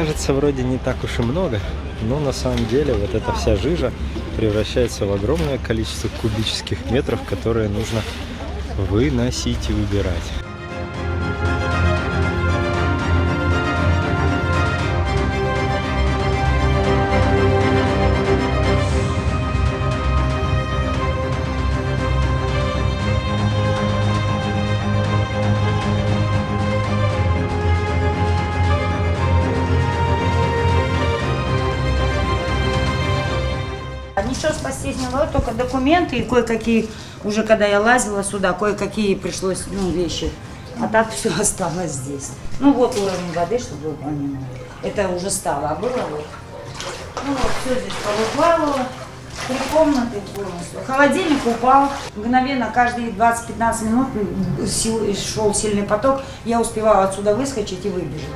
кажется, вроде не так уж и много, но на самом деле вот эта вся жижа превращается в огромное количество кубических метров, которые нужно выносить и убирать. Ничего спасти не было, только документы и кое-какие, уже когда я лазила сюда, кое-какие пришлось, вещи. А так все осталось здесь. Вот уровень воды, чтобы вы понимали. Это уже стало, а было вот. Все здесь повыплавало. 3 комнаты полностью. Холодильник упал. Мгновенно, каждые 20-15 минут шел сильный поток. Я успевала отсюда выскочить и выбежать.